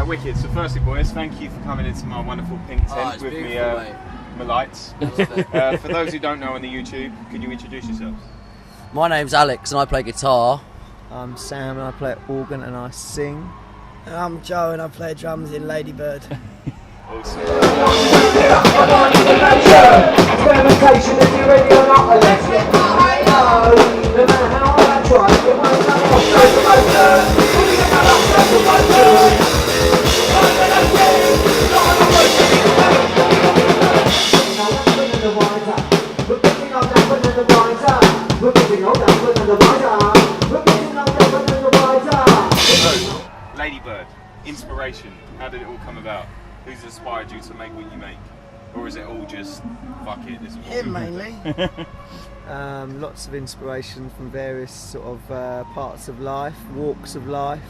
Wicked. So firstly, boys, thank you for coming into my wonderful pink tent with me, my lights. For those who don't know on the YouTube, could you introduce yourselves? My name's Alex and I play guitar. I'm Sam and I play organ and I sing. And I'm Joe and I play drums in Ladybird. Awesome. Experimentation, if you're ready or not, let's get high. No matter how I try, it won't come off. Straight to my turn. Straight to my turn. I'm gonna sing. Not on the way to be now that's when the wise up. We're picking up that when the wise up. We're picking up that when the wise up. We're picking up that when the wise up. So, Ladybird, inspiration. How did it all come about? Who's inspired you to make what you make? Or is it all just, fuck it, this is what Him mainly. Lots of inspiration from various sort of parts of life, walks of life,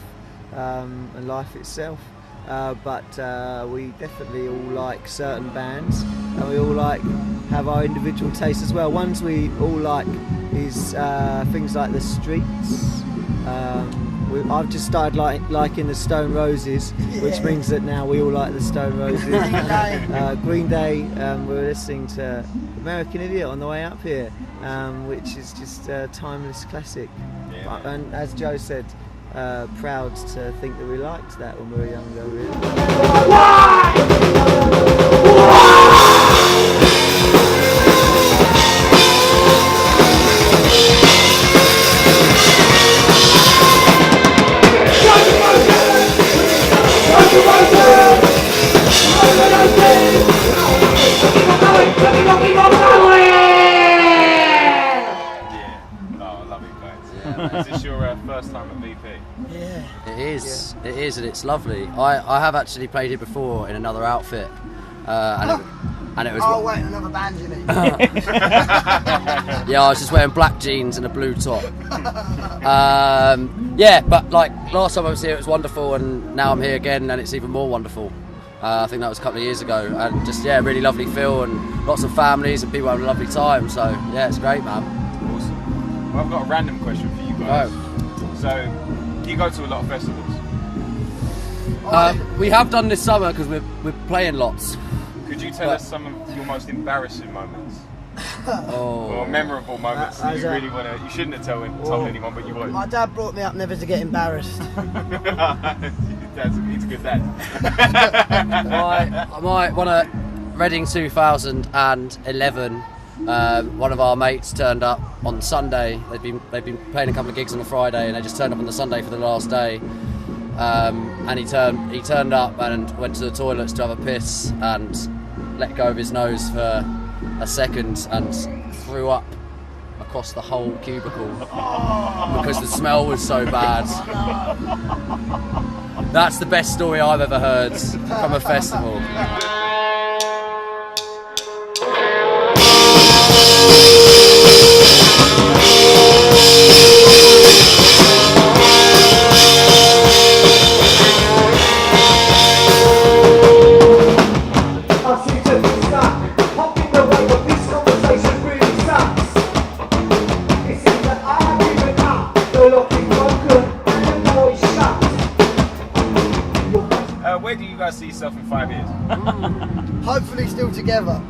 and life itself. But we definitely all like certain bands, and we all have our individual tastes as well. Ones we all like is things like the Streets. I've just started liking the Stone Roses, which means that now we all like the Stone Roses. Green Day, we were listening to American Idiot on the way up here, which is just a timeless classic. Yeah, and as Joe said, proud to think that we liked that when we were younger, Is this your first time at VP? Yeah. It is, it is, and it's lovely. I have actually played here before in another outfit, and it was. Oh wait, another band you need. Yeah, I was just wearing black jeans and a blue top. Yeah, but like last time I was here, it was wonderful, and now I'm here again, and it's even more wonderful. I think that was a couple of years ago, and just really lovely feel, and lots of families and people having a lovely time. So yeah, it's great, man. Awesome. Well, I've got a random question for you guys. So, do you go to a lot of festivals? We have done this summer because we're playing lots. Could you tell us some of your most embarrassing moments? Or memorable moments that you really want to... You shouldn't have told anyone, but you would. My dad brought me up never to get embarrassed. He's a good dad. One of Reading 2011, one of our mates turned up on Sunday. They'd been playing a couple of gigs on a Friday, and they just turned up on the Sunday for the last day. And he turned up and went to the toilets to have a piss and let go of his nose for a second and threw up across the whole cubicle because the smell was so bad. That's the best story I've ever heard from a festival. Where do you guys see yourself in 5 years? Hopefully still together.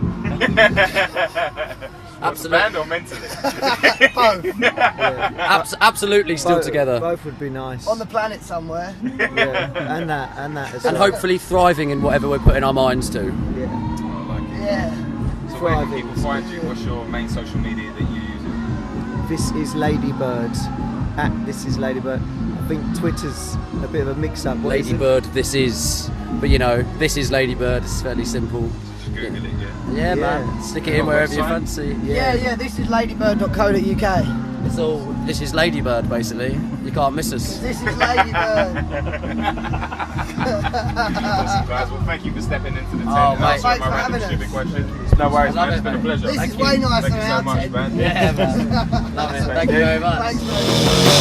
Absolutely. Or mentally? Both. Yeah. Absolutely still together. Both would be nice. On the planet somewhere. Yeah, and that as well. And hopefully thriving in whatever we're putting our minds to. Yeah. Oh, I like it. Yeah. So where can people find you? What's your main social media that you use? This is Ladybird. This is Ladybird. I think Twitter's a bit of a mix-up. Ladybird, this is, but you know, this is Ladybird. It's fairly simple. Just Google it, yeah. Yeah, man. Stick it in wherever you fancy. Yeah, this is ladybird.co.uk. It's all. This is Ladybird, basically. You can't miss us. This is Ladybird. Awesome, guys. Well, thank you for stepping into the tent. Oh, mate. Thanks for having us. Stupid question. No worries, man. It's been a pleasure. This is way nicer Thank you than so our much, tent. man. Yeah, man. Love it. Thank you very much. Thanks, mate.